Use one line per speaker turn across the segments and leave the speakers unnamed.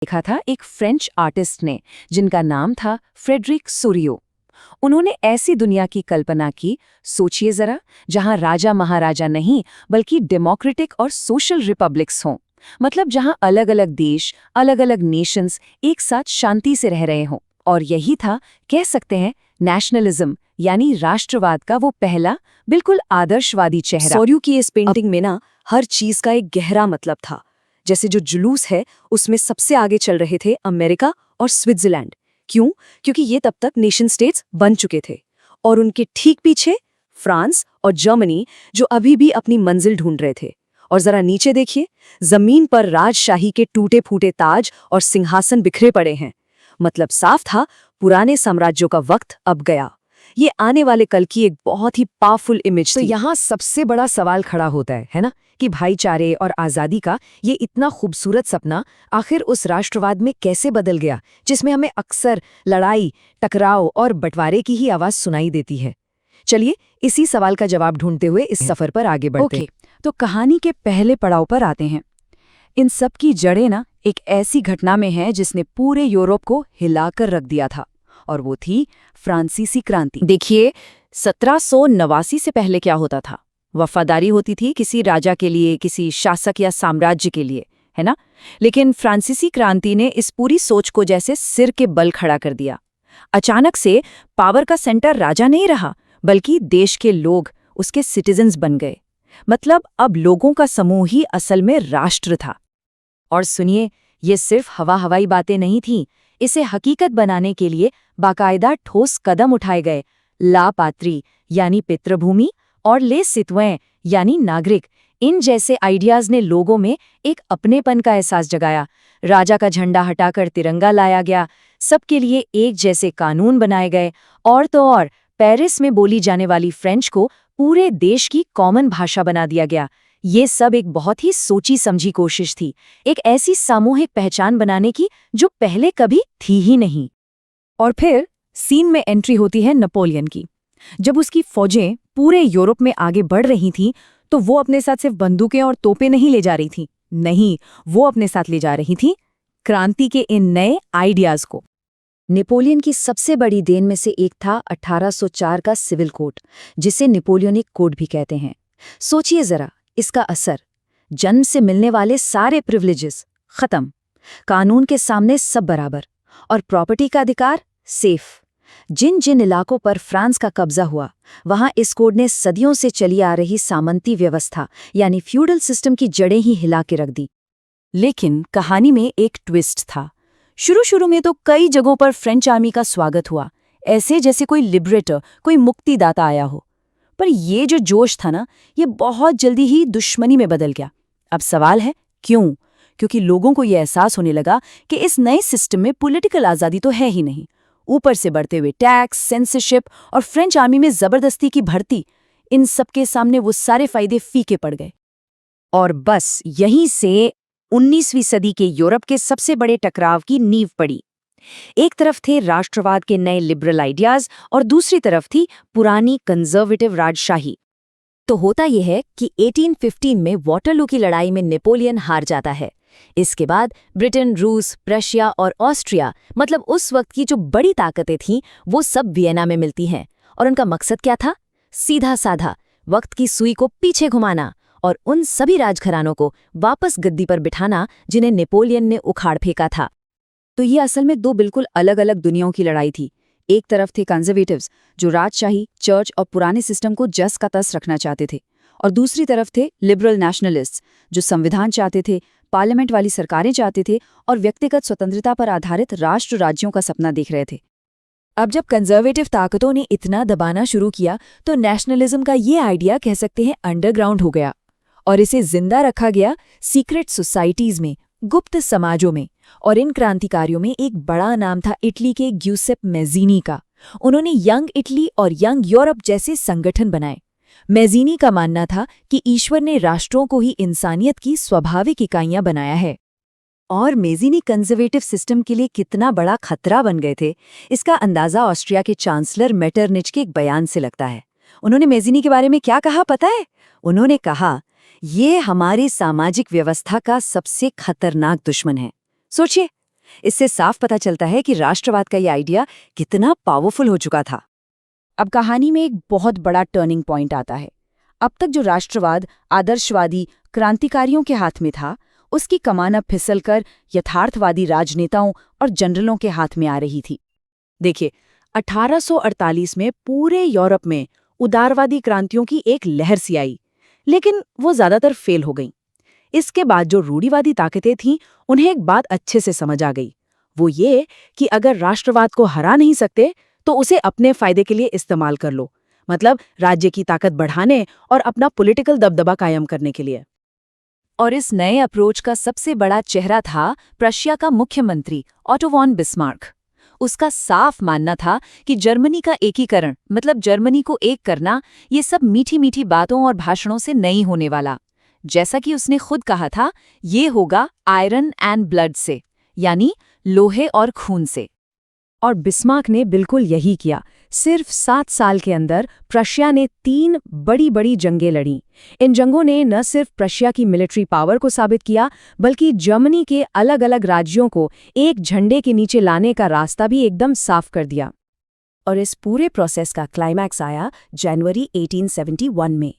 देखा था एक फ्रेंच आर्टिस्ट ने जिनका नाम था फ्रेडरिक सोरियो। उन्होंने ऐसी दुनिया की कल्पना की, सोचिए जरा, जहां राजा महाराजा नहीं बल्कि डेमोक्रेटिक और सोशल रिपब्लिक्स हों। मतलब जहां अलग अलग देश, अलग अलग नेशंस एक साथ शांति से रह रहे हों। और यही था, कह सकते हैं, नेशनलिज्म यानी राष्ट्रवाद का वो पहला बिल्कुल आदर्शवादी चेहरा।
सोरियो की इस पेंटिंग में ना हर चीज का एक गहरा मतलब था। जैसे जो जुलूस है उसमें सबसे आगे चल रहे थे अमेरिका और स्विट्जरलैंड। क्यों? क्योंकि ये तब तक नेशन स्टेट्स बन चुके थे। और उनके ठीक पीछे फ्रांस और जर्मनी, जो अभी भी अपनी मंजिल ढूंढ रहे थे। और जरा नीचे देखिए, जमीन पर राजशाही के टूटे फूटे ताज और सिंहासन बिखरे पड़े हैं। मतलब साफ था, पुराने साम्राज्यों का वक्त अब गया। ये आने वाले कल की एक बहुत ही पावरफुल इमेज
तो
थी।
यहाँ सबसे बड़ा सवाल खड़ा होता है ना, कि भाईचारे और आज़ादी का ये इतना खूबसूरत सपना आखिर उस राष्ट्रवाद में कैसे बदल गया, जिसमें हमें अक्सर लड़ाई, टकराव और बंटवारे की ही आवाज़ सुनाई देती है। चलिए इसी सवाल का जवाब ढूंढते हुए इस सफ़र पर आगे बढ़ते हैं। तो कहानी के पहले पड़ाव पर आते हैं। इन सब की जड़ें ना एक ऐसी घटना में हैं जिसने पूरे यूरोप को हिलाकर रख दिया था, और वो थी फ्रांसीसी क्रांति।
देखिए, 1789 से पहले क्या होता था? वफादारी होती थी किसी राजा के लिए, किसी शासक या साम्राज्य के लिए, है ना? लेकिन फ्रांसीसी क्रांति ने इस पूरी सोच को जैसे सिर के बल खड़ा कर दिया। अचानक से पावर का सेंटर राजा नहीं रहा, बल्कि देश के लोग उसके सिटीजन्स बन गए। मतलब अब लोगों का समूह ही असल में राष्ट्र था। और सुनिए, ये सिर्फ हवाई बातें नहीं थीं। इसे हकीकत बनाने के लिए बाकायदा ठोस कदम उठाए गए। ला पात्री यानी पितृभूमि और ले सितवें यानी नागरिक, इन जैसे आइडियाज ने लोगों में एक अपनेपन का एहसास जगाया। राजा का झंडा हटाकर तिरंगा लाया गया, सबके लिए एक जैसे कानून बनाए गए, और तो और पेरिस में बोली जाने वाली फ्रेंच को पूरे देश की कॉमन भाषा बना दिया गया। ये सब एक बहुत ही सोची समझी कोशिश थी, एक ऐसी सामूहिक पहचान बनाने की जो पहले कभी थी ही नहीं।
और फिर सीन में एंट्री होती है नेपोलियन की। जब उसकी फौजें पूरे यूरोप में आगे बढ़ रही थीं, तो वो अपने साथ सिर्फ बंदूकें और तोपें नहीं ले जा रही थीं। नहीं, वो अपने साथ ले जा रही थीं क्रांति के इन नए आइडियाज को।
नेपोलियन की सबसे बड़ी देन में से एक था 1804 का सिविल कोड, जिसे नेपोलियनिक कोड भी कहते हैं। सोचिए जरा इसका असर। जन्म से मिलने वाले सारे प्रिविलेजेस खत्म, कानून के सामने सब बराबर, और प्रॉपर्टी का अधिकार सेफ। जिन जिन इलाकों पर फ्रांस का कब्जा हुआ, वहां इस कोड ने सदियों से चली आ रही सामंती व्यवस्था यानी फ्यूडल सिस्टम की जड़ें ही हिला के रख दी।
लेकिन कहानी में एक ट्विस्ट था। शुरू में तो कई जगहों पर फ्रेंच आर्मी का स्वागत हुआ, ऐसे जैसे कोई लिबरेटर, कोई मुक्तिदाता आया हो। पर ये जो जोश था ना, ये बहुत जल्दी ही दुश्मनी में बदल गया। अब सवाल है, क्यों? क्योंकि लोगों को ये एहसास होने लगा कि इस नए सिस्टम में पॉलिटिकल आज़ादी तो है ही नहीं। ऊपर से बढ़ते हुए टैक्स, सेंसरशिप और फ्रेंच आर्मी में जबरदस्ती की भर्ती, इन सबके सामने वो सारे फायदे फीके पड़ गए।
और बस यहीं से 19वीं सदी के यूरोप के सबसे बड़े टकराव की नींव पड़ी। एक तरफ थे राष्ट्रवाद के नए लिबरल आइडियाज और दूसरी तरफ थी पुरानी कंजर्वेटिव राजशाही। तो होता यह है कि 1815 में वाटरलू की लड़ाई में नेपोलियन हार जाता है। इसके बाद ब्रिटेन, रूस, प्रशिया और ऑस्ट्रिया, मतलब उस वक्त की जो बड़ी ताकतें थीं, वो सब वियना में मिलती हैं। और उनका मकसद क्या था? सीधा साधा, वक्त की सुई को पीछे घुमाना और उन सभी राजघरानों को वापस गद्दी पर बिठाना जिन्हें नेपोलियन ने उखाड़ फेंका था।
तो ये असल में दो बिल्कुल अलग अलग दुनियाओं की लड़ाई थी। एक तरफ थे कंजर्वेटिव्स, जो राजशाही, चर्च और पुराने सिस्टम को जस का तस रखना चाहते थे, और दूसरी तरफ थे लिबरल नेशनलिस्ट्स, जो संविधान चाहते थे, पार्लियामेंट वाली सरकारें चाहते थे और व्यक्तिगत स्वतंत्रता पर आधारित राष्ट्र राज्यों का सपना देख रहे थे। अब जब कंजर्वेटिव ताकतों ने इतना दबाना शुरू किया, तो नेशनलिज्म का ये आइडिया, कह सकते हैं, अंडरग्राउंड हो गया, और इसे जिंदा रखा गया सीक्रेट सोसाइटीज में, गुप्त समाजों में। और इन क्रांतिकारियों में एक बड़ा नाम था इटली के ग्यूसेप मैज़ीनी का। उन्होंने यंग इटली और यंग यूरोप जैसे संगठन बनाए। मैज़ीनी का मानना था कि ईश्वर ने राष्ट्रों को ही इंसानियत की स्वाभाविक इकाइयां बनाया है। और मैज़ीनी कंजर्वेटिव सिस्टम के लिए कितना बड़ा खतरा बन गए थे, इसका अंदाजा ऑस्ट्रिया के चांसलर मेटरनिच के एक बयान से लगता है। उन्होंने मैज़ीनी के बारे में क्या कहा पता है? उन्होंने कहा, ये हमारी सामाजिक व्यवस्था का सबसे खतरनाक दुश्मन है। सोचिए,
इससे साफ पता चलता है कि राष्ट्रवाद का ये आइडिया कितना पावरफुल हो चुका था।
अब कहानी में एक बहुत बड़ा टर्निंग पॉइंट आता है। अब तक जो राष्ट्रवाद आदर्शवादी क्रांतिकारियों के हाथ में था, उसकी कमान अब फिसलकर यथार्थवादी राजनेताओं और जनरलों के हाथ में आ रही थी।
देखिए, 1848 में पूरे यूरोप में उदारवादी क्रांतियों की एक लहर सी आई, लेकिन वो ज्यादातर फेल हो गईं। इसके बाद जो रूढ़िवादी ताकतें थीं, उन्हें एक बात अच्छे से समझ आ गई। वो ये कि अगर राष्ट्रवाद को हरा नहीं सकते तो उसे अपने फायदे के लिए इस्तेमाल कर लो, मतलब राज्य की ताकत बढ़ाने और अपना पॉलिटिकल दबदबा कायम करने के लिए। और इस नए अप्रोच का सबसे बड़ा चेहरा था प्रशिया का मुख्यमंत्री ओटो वॉन बिस्मार्क। उसका साफ मानना था कि जर्मनी का एकीकरण, मतलब जर्मनी को एक करना, ये सब मीठी मीठी बातों और भाषणों से नहीं होने वाला। जैसा कि उसने खुद कहा था, ये होगा आयरन एंड ब्लड से, यानी लोहे और खून से। और बिस्मार्क ने बिल्कुल यही किया। सिर्फ 7 साल के अंदर प्रशिया ने 3 बड़ी जंगें लड़ीं। इन जंगों ने न सिर्फ प्रशिया की मिलिट्री पावर को साबित किया, बल्कि जर्मनी के अलग अलग राज्यों को एक झंडे के नीचे लाने का रास्ता भी एकदम साफ कर दिया। और इस पूरे प्रोसेस का क्लाइमैक्स आया जनवरी 1871 में।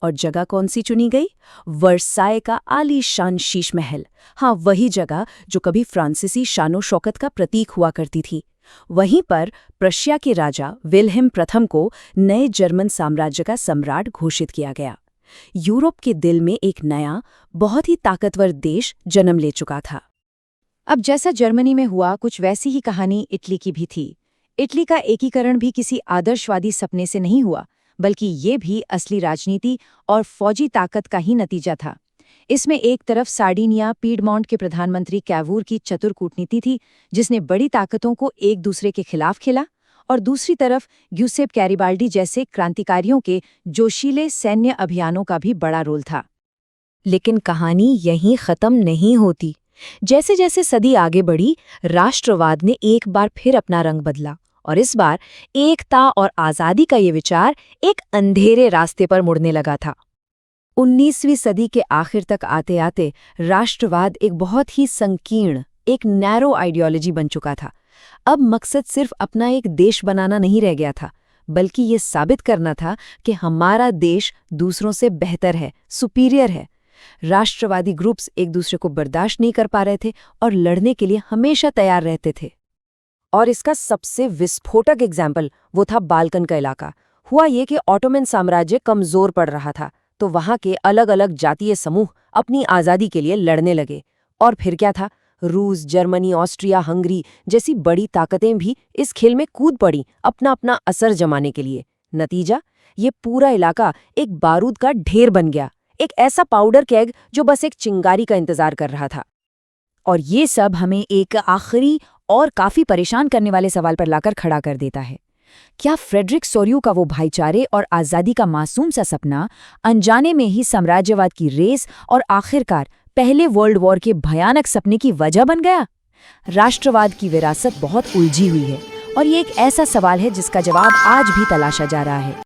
और जगह कौन सी चुनी गई? वर्साय का आलीशान शीश महल। हाँ, वही जगह जो कभी फ्रांसीसी शानो शौकत का प्रतीक हुआ करती थी। वहीं पर प्रशिया के राजा विल्हेम प्रथम को नए जर्मन साम्राज्य का सम्राट घोषित किया गया। यूरोप के दिल में एक नया, बहुत ही ताकतवर देश जन्म ले चुका था।
अब जैसा जर्मनी में हुआ, कुछ वैसी ही कहानी इटली की भी थी। इटली का एकीकरण भी किसी आदर्शवादी सपने से नहीं हुआ, बल्कि ये भी असली राजनीति और फौजी ताकत का ही नतीजा था। इसमें एक तरफ सार्डिनिया पीडमॉन्ट के प्रधानमंत्री कैवूर की चतुर कूटनीति थी, जिसने बड़ी ताकतों को एक दूसरे के खिलाफ खेला, और दूसरी तरफ ग्यूसेप गैरिबाल्डी जैसे क्रांतिकारियों के जोशीले सैन्य अभियानों का भी बड़ा रोल था।
लेकिन कहानी यहीं खत्म नहीं होती। जैसे जैसे सदी आगे बढ़ी, राष्ट्रवाद ने एक बार फिर अपना रंग बदला, और इस बार एकता और आज़ादी का ये विचार एक अंधेरे रास्ते पर मुड़ने लगा था। 19वीं सदी के आखिर तक आते आते राष्ट्रवाद एक बहुत ही संकीर्ण, एक नैरो आइडियोलॉजी बन चुका था। अब मकसद सिर्फ अपना एक देश बनाना नहीं रह गया था, बल्कि ये साबित करना था कि हमारा देश दूसरों से बेहतर है, सुपीरियर है। राष्ट्रवादी ग्रुप्स एक दूसरे को बर्दाश्त नहीं कर पा रहे थे और लड़ने के लिए हमेशा तैयार रहते थे। और इसका सबसे विस्फोटक एग्जाम्पल वो था बाल्कन का इलाका। हुआ ये कि ऑटोमन साम्राज्य कमजोर पड़ रहा था, तो वहाँ के अलग अलग जातीय समूह अपनी आज़ादी के लिए लड़ने लगे। और फिर क्या था, रूस, जर्मनी, ऑस्ट्रिया, हंगरी जैसी बड़ी ताकतें भी इस खेल में कूद पड़ी अपना अपना असर जमाने के लिए। नतीजा, ये पूरा इलाका एक बारूद का ढेर बन गया, एक ऐसा पाउडर केग जो बस एक चिंगारी का इंतजार कर रहा था। और ये सब हमें एक आखिरी और काफी परेशान करने वाले सवाल पर लाकर खड़ा कर देता है। क्या फ्रेडरिक सोर्यू का वो भाईचारे और आज़ादी का मासूम सा सपना अनजाने में ही साम्राज्यवाद की रेस और आखिरकार पहले वर्ल्ड वॉर के भयानक सपने की वजह बन गया? राष्ट्रवाद की विरासत बहुत उलझी हुई है, और ये एक ऐसा सवाल है जिसका जवाब आज भी तलाशा जा रहा है।